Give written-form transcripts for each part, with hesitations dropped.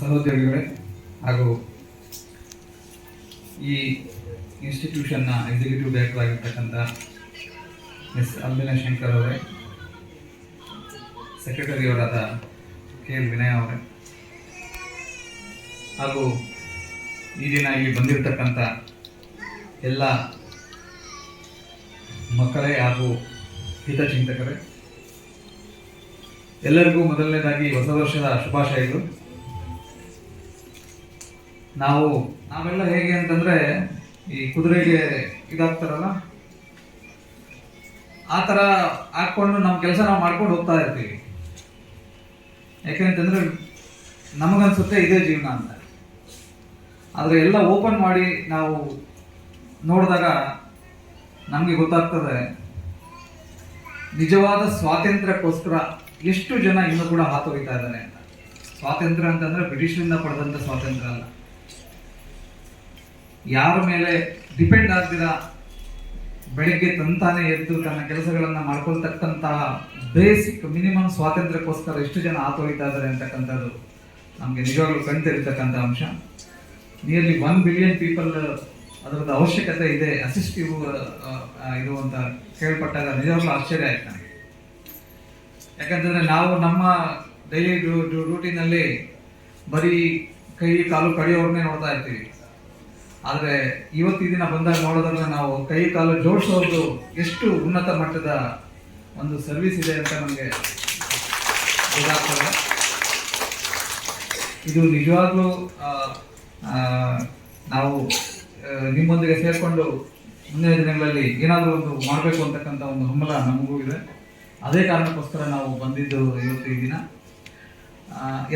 ಸಹೋದ್ಯೋಗಿಗಳೇ ಹಾಗೂ ಈ ಇನ್ಸ್ಟಿಟ್ಯೂಷನ್ನ executive director ಆಗಿರ್ತಕ್ಕಂಥ ಎಸ್ ಅಲ್ಬಿನ ಶಂಕರ್ ಅವರೇ, ಸೆಕ್ರೆಟರಿಯವರಾದ KL ವಿನಯ್ ಅವರೇ, ಹಾಗೂ ಈ ದಿನ ಇಲ್ಲಿ ಬಂದಿರತಕ್ಕಂಥ ಎಲ್ಲ ಮಕ್ಕಳೇ ಹಾಗೂ ಹಿತಚಿಂತಕರೇ, ಎಲ್ಲರಿಗೂ ಮೊದಲನೇದಾಗಿ ಹೊಸ ವರ್ಷದ ಶುಭಾಶಯಗಳು. ನಾವೆಲ್ಲ ಹೇಗೆ ಅಂತಂದ್ರೆ ಈ ಕುದುರೆಗೆ ಇದಾಗ್ತಾರಲ್ಲ, ಆ ಥರ ಹಾಕೊಂಡು ನಮ್ಮ ಕೆಲಸ ನಾವು ಮಾಡ್ಕೊಂಡು ಹೋಗ್ತಾ ಇರ್ತೀವಿ. ಯಾಕೆಂತಂದ್ರೆ ನಮಗನ್ಸುತ್ತೆ ಇದೇ ಜೀವನ ಅಂತ. ಆದರೆ ಎಲ್ಲ ಓಪನ್ ಮಾಡಿ ನಾವು ನೋಡಿದಾಗ ನಮಗೆ ಗೊತ್ತಾಗ್ತದೆ ನಿಜವಾದ ಸ್ವಾತಂತ್ರ್ಯಕ್ಕೋಸ್ಕರ ಎಷ್ಟು ಜನ ಇನ್ನೂ ಕೂಡ ಹಾತೊಯ್ತಾ ಇದ್ದಾರೆ ಅಂತ. ಸ್ವಾತಂತ್ರ್ಯ ಅಂತಂದ್ರೆ ಬ್ರಿಟಿಷರಿಂದ ಪಡೆದಂಥ ಸ್ವಾತಂತ್ರ್ಯ ಅಲ್ಲ, ಯಾರ ಮೇಲೆ ಡಿಪೆಂಡ್ ಆಗ್ದಿರ ಬೆಳಿಗ್ಗೆ ತಂತಾನೆ ಎದ್ದು ತನ್ನ ಕೆಲಸಗಳನ್ನ ಮಾಡ್ಕೊಳ್ತಕ್ಕಂತಹ ಬೇಸಿಕ್ ಮಿನಿಮಮ್ ಸ್ವಾತಂತ್ರ್ಯಕ್ಕೋಸ್ಕರ ಎಷ್ಟು ಜನ ಆತೊಯ್ತಾ ಇದ್ದಾರೆ ಅಂತಕ್ಕಂಥದ್ದು ನಮಗೆ ನಿಜವಾಗ್ಲೂ ಕಣ್ತಿರ್ತಕ್ಕಂಥ ಅಂಶ. ನಿಯರ್ಲಿ 1 ಬಿಲಿಯನ್ ಪೀಪಲ್ ಅದರದ್ದು ಅವಶ್ಯಕತೆ ಇದೆ, ಅಸಿಸ್ಟಿವ್ ಇದು ಅಂತ ಕೇಳ್ಪಟ್ಟಾಗ ನಿಜವಾಗ್ಲೂ ಆಶ್ಚರ್ಯ ಆಯ್ತು ನನಗೆ. ಯಾಕಂತಂದ್ರೆ ನಾವು ನಮ್ಮ ಡೈಲಿ ರೂಟೀನಲ್ಲಿ ಬರೀ ಕೈ ಕಾಲು ಕಡಿಯೋರ್ನೇ ನೋಡ್ತಾ ಇರ್ತೀವಿ. ಆದರೆ ಇವತ್ತು ದಿನ ಬಂದಾಗ ನೋಡೋದ್ರಲ್ಲಿ ನಾವು ಕೈ ಕಾಲು ಜೋಡಿಸೋದು ಎಷ್ಟು ಉನ್ನತ ಮಟ್ಟದ ಒಂದು ಸರ್ವಿಸ್ ಇದೆ ಅಂತ ನಮಗೆ ಗೊತ್ತಾಗ್ತದೆ. ಇದು ನಿಜವಾಗ್ಲೂ ನಾವು ನಿಮ್ಮೊಂದಿಗೆ ಸೇರಿಕೊಂಡು ಮುಂದಿನ ದಿನಗಳಲ್ಲಿ ಏನಾದರೂ ಒಂದು ಮಾಡಬೇಕು ಅಂತಕ್ಕಂಥ ಒಂದು ಹಂಬಲ ನಮಗೂ ಇದೆ. ಅದೇ ಕಾರಣಕ್ಕೋಸ್ಕರ ನಾವು ಬಂದಿದ್ದು ಇವತ್ತು ಈ ದಿನ.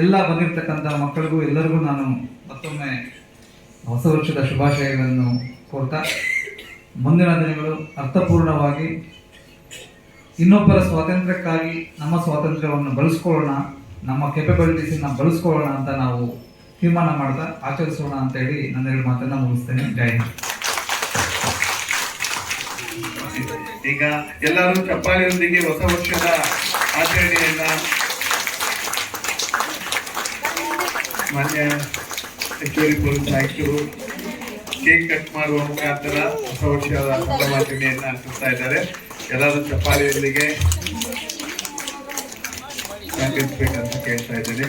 ಎಲ್ಲ ಬಂದಿರತಕ್ಕಂಥ ಮಕ್ಕಳಿಗೂ ಎಲ್ಲರಿಗೂ ನಾನು ಮತ್ತೊಮ್ಮೆ ಹೊಸ ವರ್ಷದ ಶುಭಾಶಯಗಳನ್ನು ಕೊಡ್ತಾ, ಮುಂದಿನ ದಿನಗಳು ಅರ್ಥಪೂರ್ಣವಾಗಿ ಇನ್ನೊಬ್ಬರ ಸ್ವಾತಂತ್ರ್ಯಕ್ಕಾಗಿ ನಮ್ಮ ಸ್ವಾತಂತ್ರ್ಯವನ್ನು ಬಳಸ್ಕೊಳ್ಳೋಣ, ನಮ್ಮ ಕೆಪಬಿಲಿಟೀಸನ್ನ ಬಳಸ್ಕೊಳ್ಳೋಣ ಅಂತ ನಾವು ತೀರ್ಮಾನ ಮಾಡ್ತಾ ಆಚರಿಸೋಣ ಅಂತ ಹೇಳಿ ನನ್ನೆರಡು ಮಾತನ್ನ ಮುಗಿಸ್ತೇನೆ. ಜೈ ಹಿಂದ್. ಈಗ ಎಲ್ಲರೂ ಚಪ್ಪಾಳಿಯೊಂದಿಗೆ ಹೊಸ ವರ್ಷದ ಆಚರಣೆಯನ್ನ ಮಾನ್ಯ ಹೆಚ್ಚುವರಿ ಪೊಲೀಸ್ ಆಯುಕ್ತರು ಕೇಕ್ ಕಟ್ ಮಾಡುವ ಮುಖಾಂತರ ಹೊಸ ವರ್ಷದ ಸಂಭ್ರಮಾಚರಣೆಯನ್ನ ಆಚರಿಸ್ತಾ ಇದ್ದಾರೆ. ಎಲ್ಲರೂ ಚಪ್ಪಾಳಿಯೊಂದಿಗೆ ಸ್ವಾಗತಿಸಬೇಕಂತ ಕೇಳ್ತಾ ಇದ್ದೇನೆ.